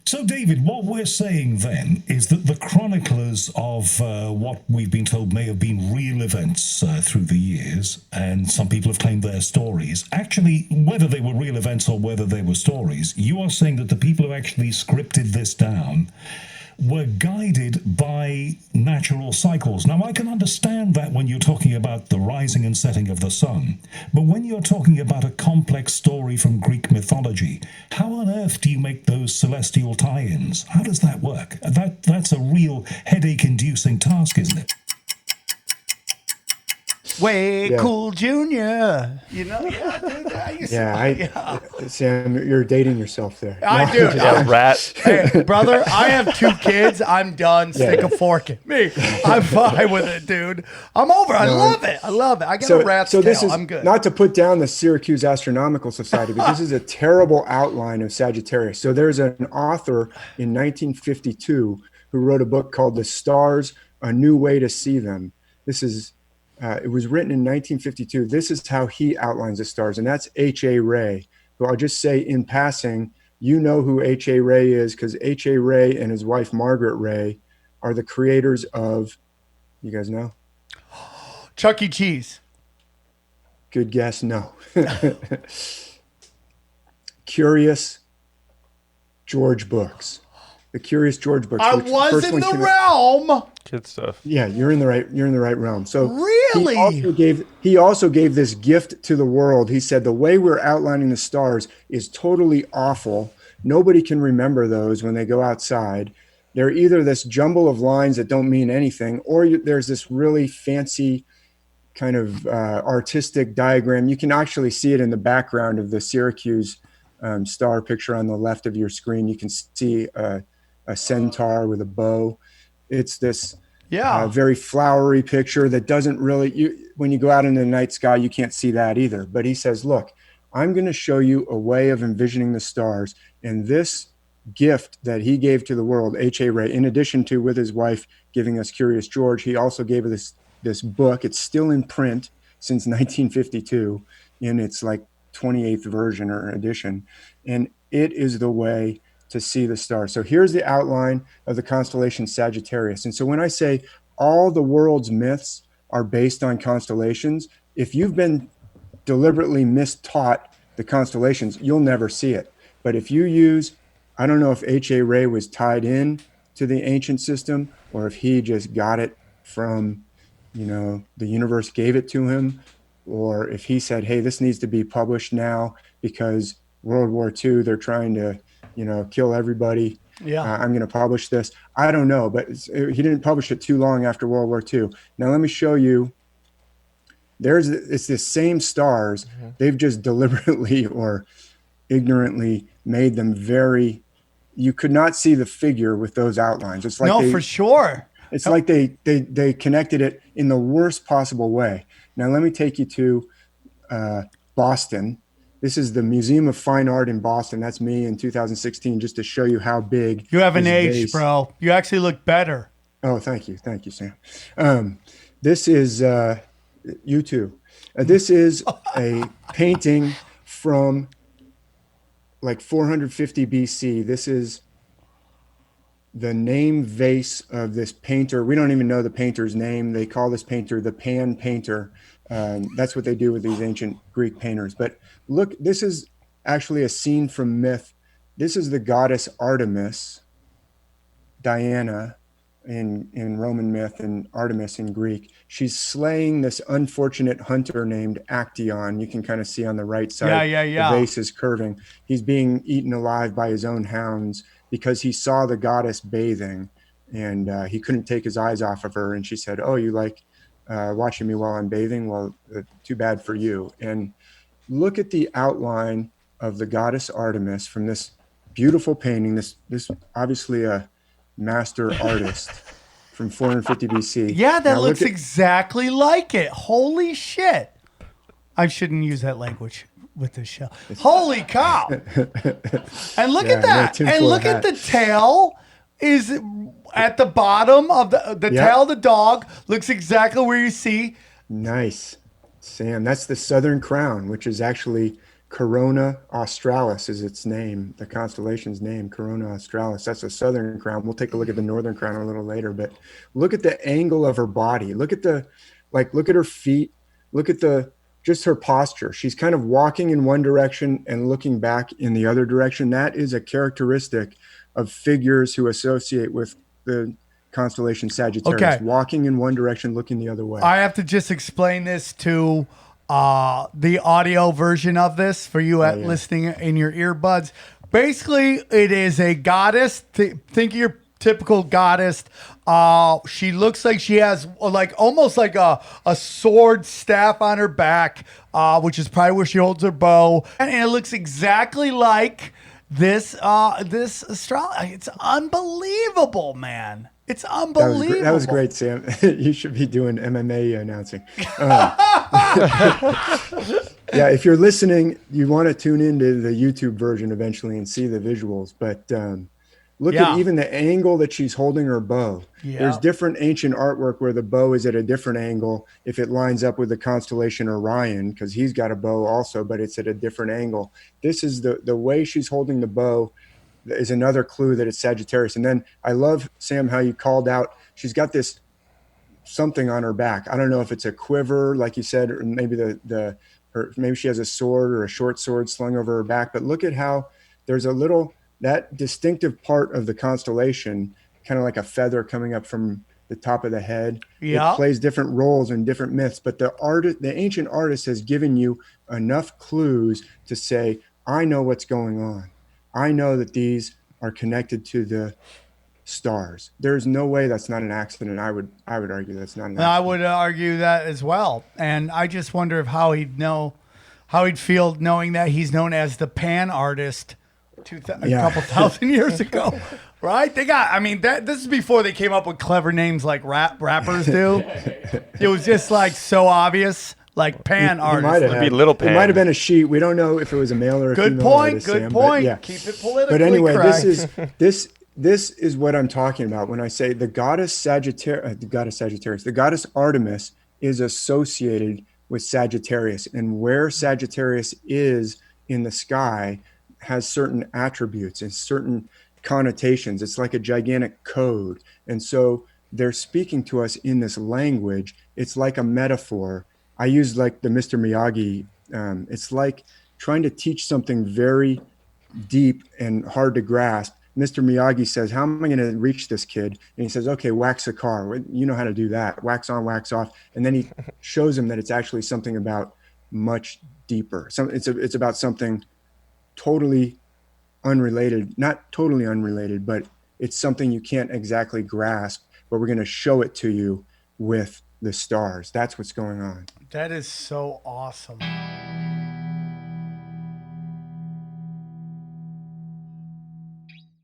So, David, what we're saying then is that the chroniclers of what we've been told may have been real events through the years, and some people have claimed they're stories. Actually, whether they were real events or whether they were stories, you are saying that the people who actually scripted this down were guided by natural cycles. Now, I can understand that when you're talking about the rising and setting of the sun, but when you're talking about a complex story from Greek mythology, how on earth do you make those celestial tie-ins? How does that work? That's a real headache-inducing task, isn't it? Way Cool Junior. You know, Sam, you're dating yourself there. I do. Rat. Hey, brother, I have 2 kids. I'm done. Stick a fork in me. I'm fine with it, dude. I'm over. I love it. I got a rat's tail. This is I'm good. Not to put down the Syracuse Astronomical Society, but this is a terrible outline of Sagittarius. So there's an author in 1952 who wrote a book called The Stars, A New Way to See Them. This is it was written in 1952. This is how he outlines the stars, and that's H.A. Rey, who I'll just say in passing, you know who H.A. Rey is, because H.A. Rey and his wife, Margaret Rey, are the creators of, you guys know? Chuck E. Cheese. Good guess, no. Curious George books. The Curious George books. I was in the realm. Kid stuff. Yeah, you're in the right realm. So really, he also gave this gift to the world. He said the way we're outlining the stars is totally awful. Nobody can remember those when they go outside. They're either this jumble of lines that don't mean anything, or there's this really fancy kind of artistic diagram. You can actually see it in the background of the Syracuse star picture on the left of your screen. You can see a centaur with a bow. It's this very flowery picture that doesn't really, when you go out in the night sky, you can't see that either. But he says, look, I'm going to show you a way of envisioning the stars. And this gift that he gave to the world, H.A. Rey, in addition to with his wife giving us Curious George, he also gave us this book. It's still in print since 1952 in its like 28th version or edition. And it is the way to see the stars. So here's the outline of the constellation Sagittarius. And so when I say all the world's myths are based on constellations, if you've been deliberately mistaught the constellations, you'll never see it. But if you use, I don't know if H.A. Rey was tied in to the ancient system or if he just got it from, the universe gave it to him, or if he said, hey, this needs to be published now because World War II, they're trying to kill everybody. I'm going to publish this. I don't know, but he didn't publish it too long after World War II. Now, let me show you. It's the same stars. Mm-hmm. They've just deliberately or ignorantly made them you could not see the figure with those outlines. It's like for sure. It's like they connected it in the worst possible way. Now, let me take you to Boston. This is the Museum of Fine Art in Boston. That's me in 2016, just to show you how big. You haven't aged, bro. You actually look better. Oh, thank you. Thank you, Sam. This is, you too. This is a painting from like 450 BC. This is the name vase of this painter. We don't even know the painter's name. They call this painter the Pan Painter. That's what they do with these ancient Greek painters. But look, this is actually a scene from myth. This is the goddess Artemis, Diana in Roman myth, and Artemis in Greek. She's slaying this unfortunate hunter named Actaeon. You can kind of see on the right side, the vase is curving. He's being eaten alive by his own hounds because he saw the goddess bathing and he couldn't take his eyes off of her. And she said, oh, you like watching me while I'm bathing? Well, too bad for you. And look at the outline of the goddess Artemis from this beautiful painting. This obviously a master artist from 450 BC. Yeah, that looks exactly like it. Holy shit. I shouldn't use that language with this show. Holy cow. And look at that. And look at the tail is at the bottom of the tail of the dog. Looks exactly where you see. Nice. Sam, that's the Southern Crown, which is actually Corona Australis is its name, the constellation's name, Corona Australis. That's the southern crown. We'll take a look at the northern crown a little later, but look at the angle of her body. Look at look at her feet. Look at just her posture. She's kind of walking in one direction and looking back in the other direction. That is a characteristic of figures who associate with the constellation Sagittarius, Okay. walking in one direction, looking the other way. I have to just explain this to the audio version of this for you listening in your earbuds. Basically, it is a goddess. Think of your typical goddess. She looks like she has almost like a sword staff on her back, which is probably where she holds her bow, and it looks exactly like this astrology. It's unbelievable, man. It's unbelievable. That was great, Sam. You should be doing MMA announcing. Yeah, if you're listening, you want to tune into the YouTube version eventually and see the visuals. But look at even the angle that she's holding her bow. Yeah. There's different ancient artwork where the bow is at a different angle if it lines up with the constellation Orion, because he's got a bow also, but it's at a different angle. This is the way she's holding the bow is another clue that it's Sagittarius. And then I love, Sam, how you called out, she's got this something on her back. I don't know if it's a quiver, like you said, or maybe maybe she has a sword or a short sword slung over her back. But look at how there's that distinctive part of the constellation, kind of like a feather coming up from the top of the head. Yeah. It plays different roles in different myths, but the ancient artist has given you enough clues to say, I know what's going on. I know that these are connected to the stars. There's no way that's not an accident. I would argue that's not an accident. I would argue that as well. And I just wonder how he'd feel knowing that he's known as the pan artist a couple thousand years ago. Right? This is before they came up with clever names like rappers do. It was just like so obvious. Like pan artist. It would be Little Pan. It might have been a she. We don't know if it was a male or a female artist, Good Sam, point. Yeah. Keep it politically But anyway, correct. this is what I'm talking about when I say the goddess Sagittarius, the goddess Artemis is associated with Sagittarius, and where Sagittarius is in the sky has certain attributes and certain connotations. It's like a gigantic code. And so they're speaking to us in this language. It's like a metaphor. I use like the Mr. Miyagi. It's like trying to teach something very deep and hard to grasp. Mr. Miyagi says, how am I going to reach this kid? And he says, okay, wax a car. You know how to do that. Wax on, wax off. And then he shows him that it's actually something about much deeper. It's about something totally unrelated, not totally unrelated, but it's something you can't exactly grasp, but we're going to show it to you with the stars. That's what's going on. That is so awesome.